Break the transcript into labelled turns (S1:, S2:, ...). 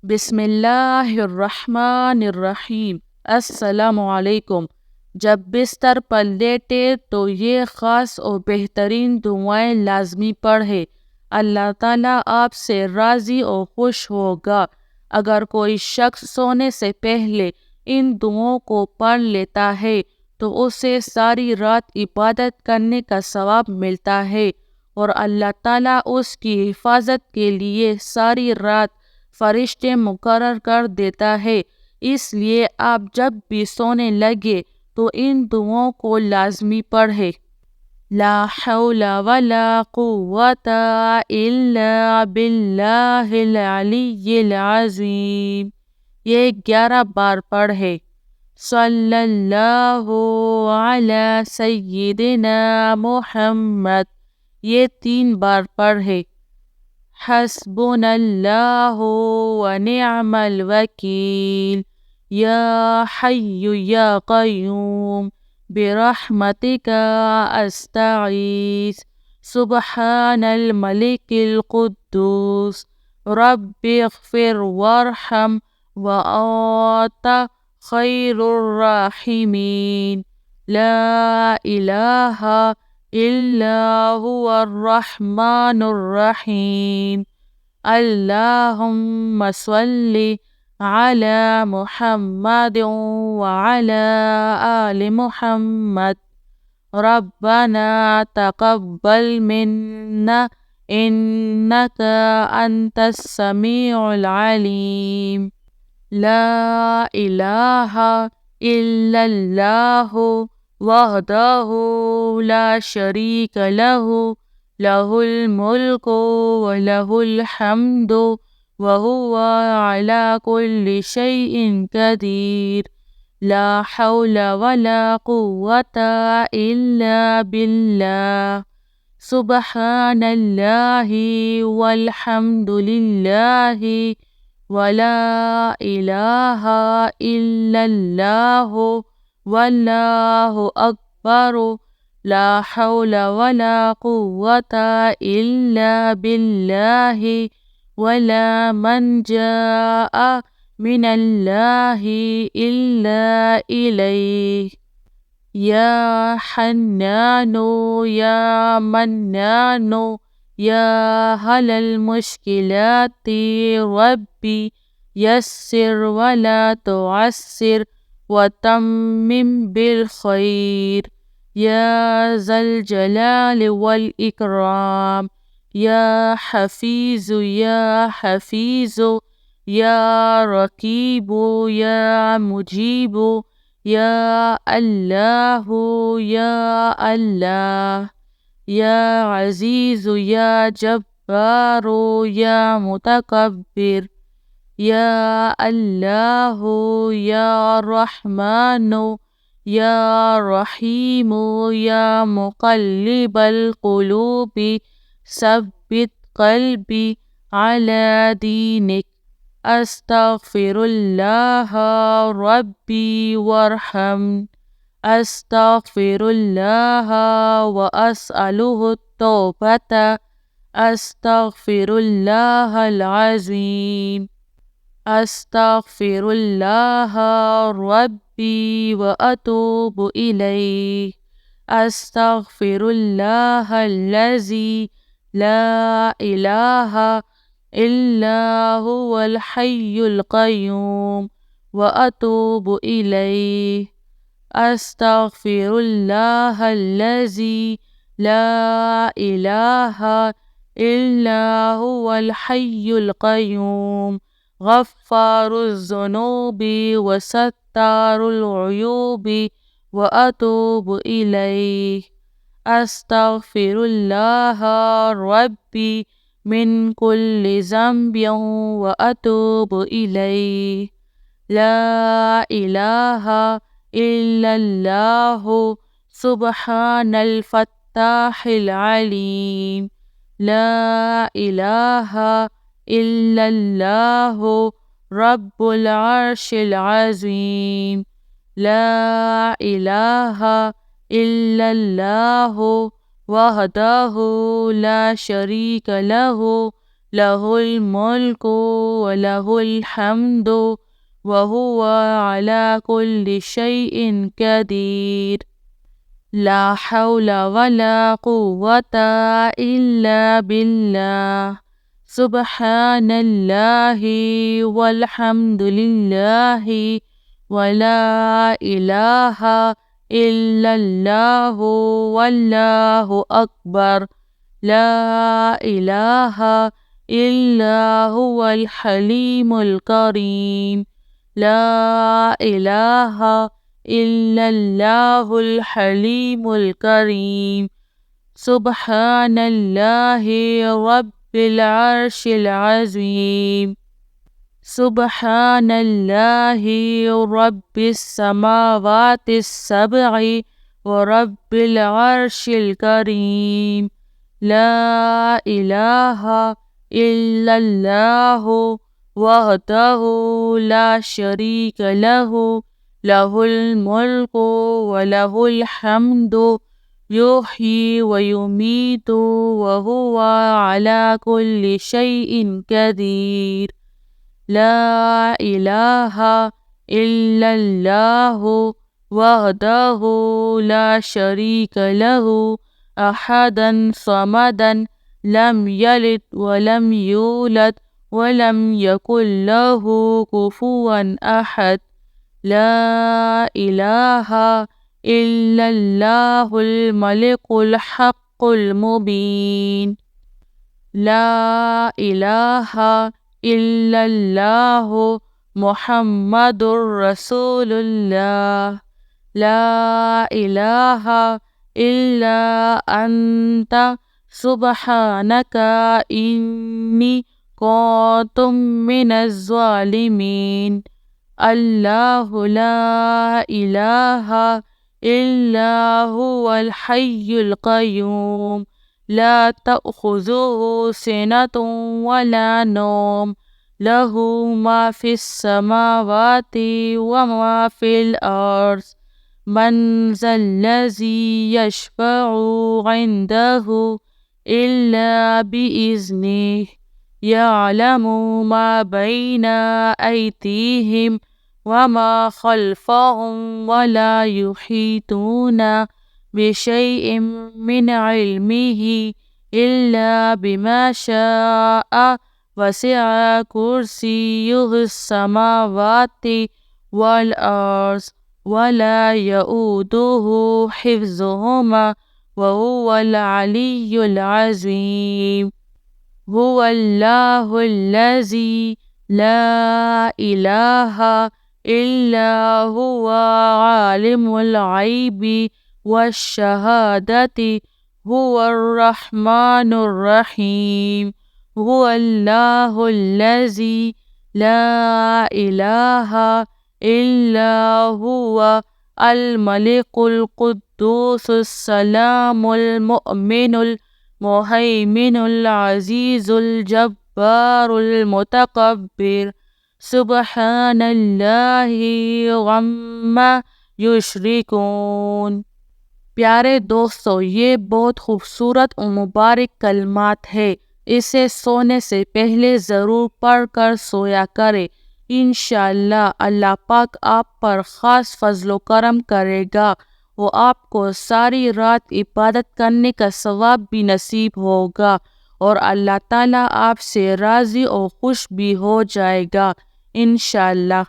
S1: بسم اللہ الرحمن الرحیم۔ السلام علیکم۔ جب بستر پر لیٹے تو یہ خاص اور بہترین دعائیں لازمی پڑھے۔ اللہ تعالیٰ آپ سے راضی اور خوش ہوگا اگر کوئی شخص سونے سے پہلے ان دعاؤں کو پڑھ لیتا ہے تو اسے ساری رات عبادت کرنے کا ثواب ملتا ہے، اور اللہ تعالیٰ اس کی حفاظت کے لیے ساری رات فرشتے مقرر کر دیتا ہے۔ اس لیے آپ جب بھی سونے لگے تو ان دعاؤں کو لازمی پڑھیں۔ لا حول ولا قوة الا باللہ العلی العظیم، یہ 11 بار پڑھے۔ صلی اللہ علی سیدنا محمد، یہ 3 بار پڑھے۔ حسبنا اللہ ونعم الوکیل، یا حی یا قیوم برحمتک استغیث، سبحان الملک القدوس رب اغفر وارحم وانت خیر الراحمین، لا الہ الا هو الرحمن الرحیم، اللہم صلی علی محمد وعلی آل محمد، ربنا تقبل منا انک انت السمیع العلیم، لا الہ الا اللہ وحدہ لا شریک لہ، لہ الملک ولہ الحمد وہو علی کل شیء قدیر، لا حول ولا قوة الا باللہ، سبحان اللہ والحمد للہ ولا الہ الا اللہ واللہ اکبر، لا حول ولا قوة الا باللہ ولا منجا من اللہ الا الیہ، یا حنان یا منان یا حل المشکلات ربی یسر ولا تعسر وتمم بالخیر، یا ذا الجلال والاکرام، یا حفیظ یا حفیظ، یا رقیب یا مجیب، یا اللہ یا اللہ، یا عزیز یا جبار یا متکبر، یا اللہ یا رحمن یا رحیم، یا مقلب القلوب ثبت قلبی علی دینک، استغفر اللہ ربی وارحم، استغفر اللہ واسألہ التوبۃ، استغفر اللہ العظیم، استغفر اللہ ربی واتوب الیہ، استغفر اللہ الذی لا الہ الا هو الحی القیوم واتوب الیہ، استغفر اللہ الذی لا الہ الا هو الحی القیوم غفار الذنوب وستار العیوب واتوب الیہ، استغفر اللہ ربی من کل ذنب واتوب الیہ، لا الہ الا اللہ سبحان الفتاح العلیم، لا الہ الا اللہ رب العرش العظیم، لا الہ الا اللہ وحدہ لا شریک لہ، له الملك وله الحمد وهو على كل شيء قدير. لا حول ولا قوة إلا بالله. سبحان الله والحمد لله ولا إله إلا الله والله أكبر. لا إله إلا هو الحليم الكريم. لا إله إلا الله الحليم الكريم. سبحان الله رب العرش العظيم. سبحان الله رب السماوات السبع ورب العرش الكريم. لا إله إلا الله وحده لا شريك له. له الملك وله الحمد يحيي ويميت وهو على كل شيء قدير. لا إله إلا الله وحده لا شريك له أحدا صمدا لم يلد ولم يولد ولم يكن له كفوا أحد. لا إله إلا الله الملك الحق المبين. لا إله إلا الله محمد رسول الله. لا إله إلا أنت سبحانك إني كنت من الظالمين. الله لا إله إلا هو الحي القيوم لا تأخذه سنة ولا نوم له ما في السماوات وما في الأرض. من ذا الذي يشفع عنده إلا بإذنه يعلم ما بين أيديهم وما خلفهم ولا يحيطون بشيء من علمه إلا بما شاء. وسع كرسيه السماوات والأرض ولا يؤوده حفظهما وهو العلي العظيم. هو الله الذي لا إله إلا هو عالم الغيب والشهادة هو الرحمن الرحيم. هو الله الذي لا إله إلا هو الملك القدوس السلام المؤمن المهيمن العزيز الجبار المتكبر. سبحان الله عما یشرکون۔ پیارے دوستو، یہ بہت خوبصورت و مبارک کلمات ہے۔ اسے سونے سے پہلے ضرور پڑھ کر سویا کرے۔ انشاءاللہ اللہ پاک آپ پر خاص فضل و کرم کرے گا۔ وہ آپ کو ساری رات عبادت کرنے کا ثواب بھی نصیب ہوگا اور اللہ تعالیٰ آپ سے راضی اور خوش بھی ہو جائے گا انشاءاللہ۔